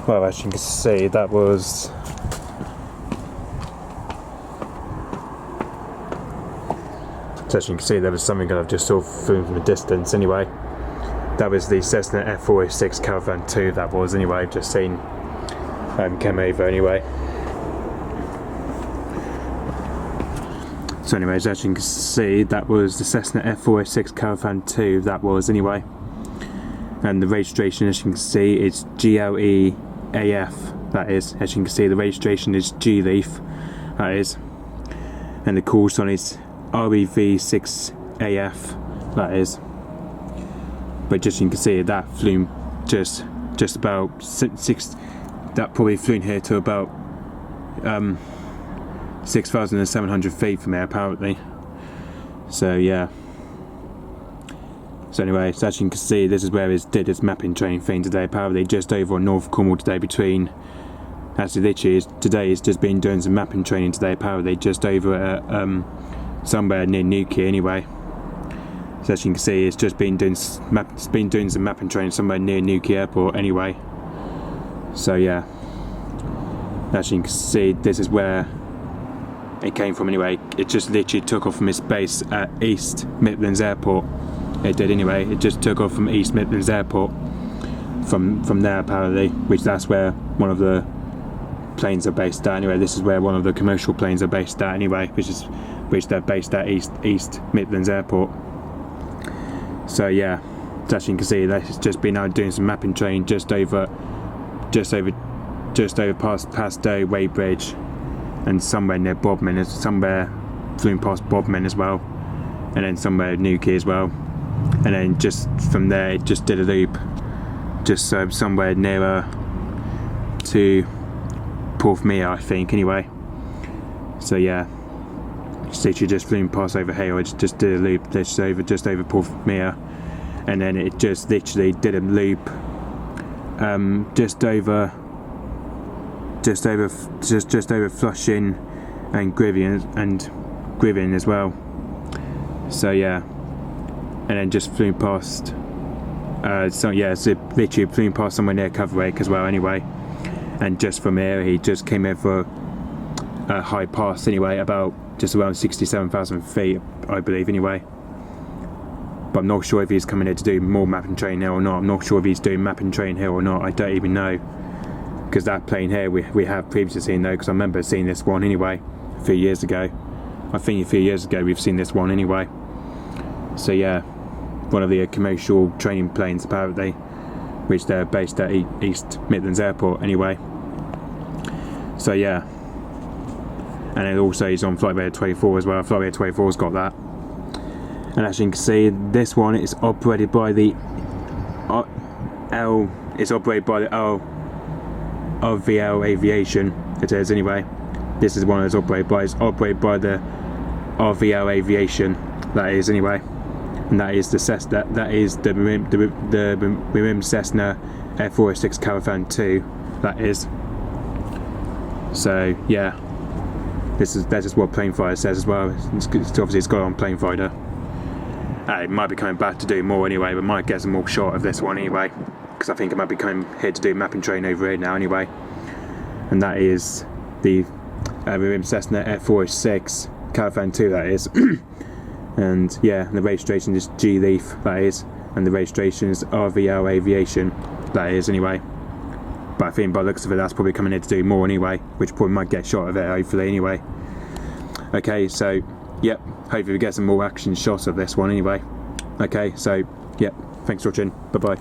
Well, as you can see, that was as you can see, there was something that I've just saw from a distance anyway. That was the Cessna F.406 Caravan 2, that was anyway, just seen came over anyway. So anyways, as you can see, that was the Cessna F.406 Caravan 2, that was anyway. And the registration, as you can see, is GLEAF, that is. As you can see, the registration is G-Leaf, that is. And the call sign is REV6AF, that is. But just you can see, that flew just about six. That probably flew in here to about 6,700 feet from here, apparently. So yeah. So anyway, so as you can see, this is where it did its mapping training thing today. Apparently, just over on North Cornwall today, between. Actually, literally, today it's just been doing some mapping training today. Apparently, just over at somewhere near Newquay anyway. So as you can see, it's just been doing some mapping training somewhere near Newquay Airport anyway. So yeah, as you can see, this is where it came from anyway. It just literally took off from its base at East Midlands Airport. It did anyway. It just took off from East Midlands Airport from there apparently, which that's where one of the planes are based at anyway. This is where one of the commercial planes are based at anyway, which they're based at East Midlands Airport. So yeah, as you can see, that's just been out doing some mapping training just over past Weybridge and somewhere near Bodmin, somewhere flew past Bodmin as well, and then somewhere Newquay as well, and then just from there it just did a loop just somewhere nearer to Porthmeor, I think anyway. So yeah, literally just flew past over here. It just did a loop just over Porthmeor, and then it just literally did a loop just over Flushing and Grivian as well. So yeah, and then just flew past so yeah, so literally flew past somewhere near Coverake as well anyway. And just from here he just came in for a high pass anyway, about just around 67,000 feet I believe anyway. But I'm not sure if he's coming here to do more mapping training here or not. I'm not sure if he's doing mapping training here or not. I don't even know, because that plane here we have previously seen though, because I remember seeing this one anyway a few years ago. I think a few years ago we've seen this one anyway. So yeah, one of the commercial training planes apparently, which they're based at East Midlands Airport anyway. So yeah, and then also he's on Flight Radar 24 as well. Flight Radar 24's got that. And as you can see, this one is operated by the RVL Aviation. It is anyway. This is one that's operated by. It's operated by the RVL Aviation. That is anyway, and that is the Cessna. That is the Marim Cessna F.406 Caravan 2. That is. So yeah, that's just what Planefighter says as well. Obviously it's got on Planefighter. It might be coming back to do more anyway, but might get some more shot of this one anyway, because I think it might be coming here to do mapping train over here now anyway. And that is the Marim Cessna F.406 Caravan 2, that is. And yeah, and the registration is G-Leaf, that is, and the registration is RVL Aviation, that is anyway. But I think by the looks of it, that's probably coming here to do more anyway, which probably might get shot of it hopefully anyway. Okay, so yep, hopefully we get some more action shots of this one anyway. Okay, so yep, thanks for watching, bye bye.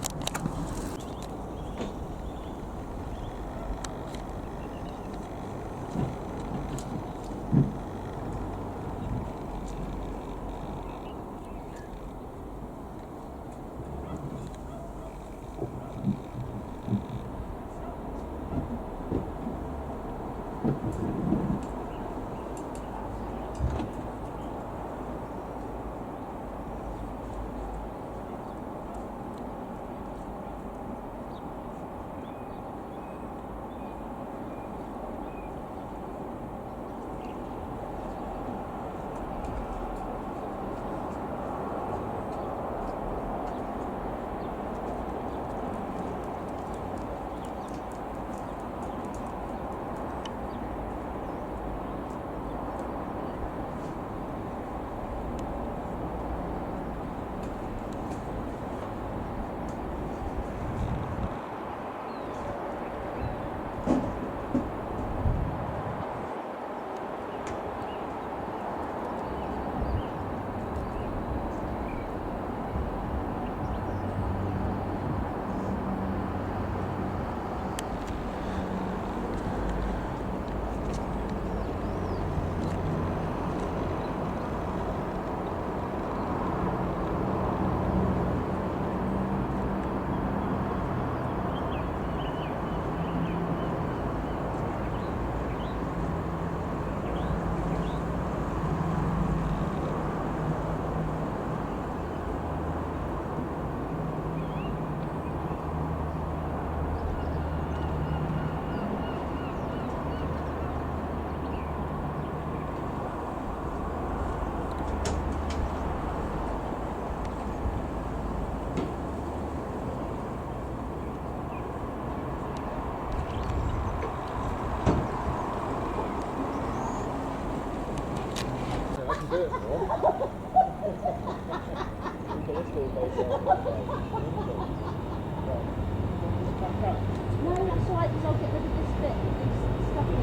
that's right, because I'll get rid of this bit, this stuff in it.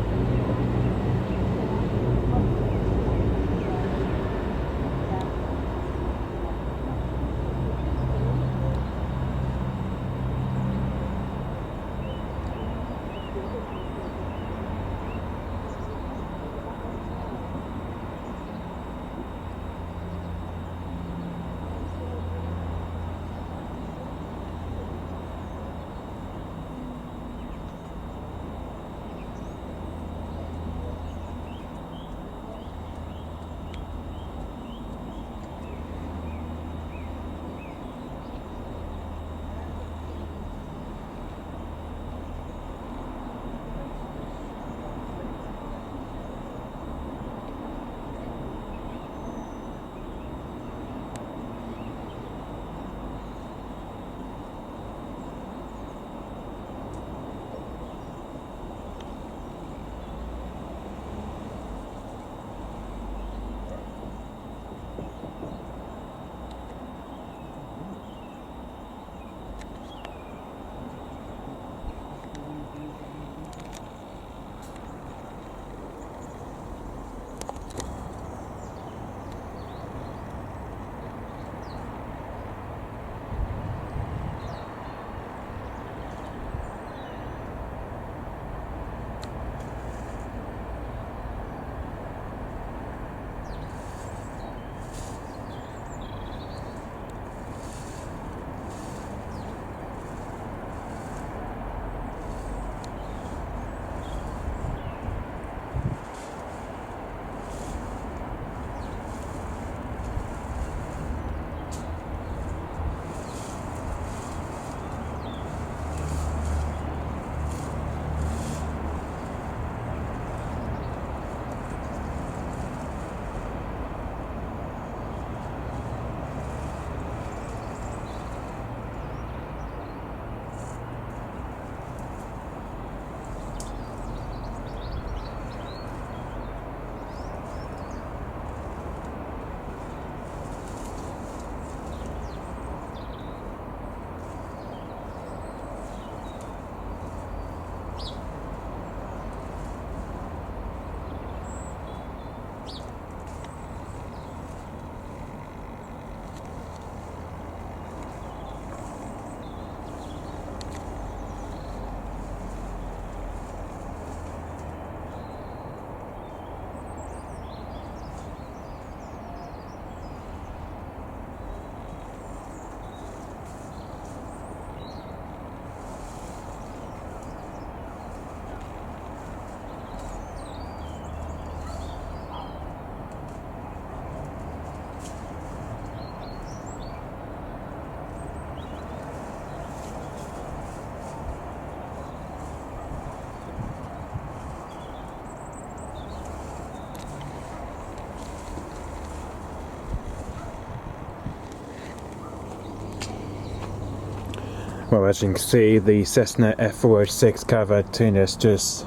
Well, as you can see, the Cessna F.406 covered tuna is just,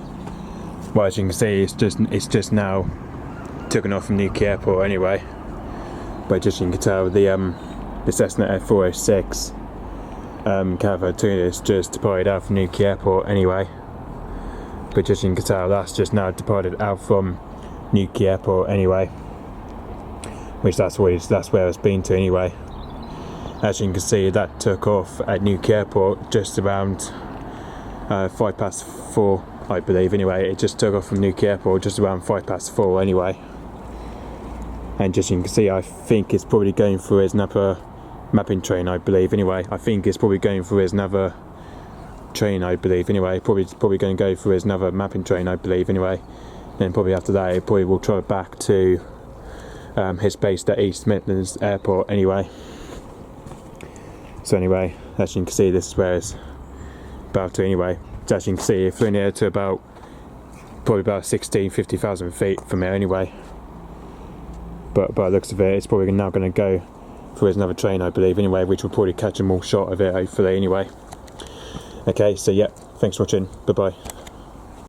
well, as you can see, it's just now taken off from Newquay Airport anyway. But just you can tell, the Cessna F.406 covered tuna is just departed out from Newquay Airport anyway. But just you can tell, that's just now departed out from Newquay Airport anyway, which that's where it's been to anyway. As you can see, that took off at Newquay Airport just around 4:05, I believe anyway. It just took off from Newquay Airport just around 4:05 anyway. And just you can see, I think it's probably going through his another mapping train, I believe anyway. I think it's probably going through his another train, I believe anyway. Probably going to go through his another mapping train, I believe anyway. Then probably after that, it probably will travel back to his base at East Midlands Airport anyway. So anyway, as you can see, this is where it's about to anyway. So as you can see, it's in here to probably about 50,000 feet from here anyway. But by the looks of it, it's probably now going to go through another train, I believe anyway, which will probably catch a more shot of it hopefully anyway. Okay, so yeah, thanks for watching, bye bye.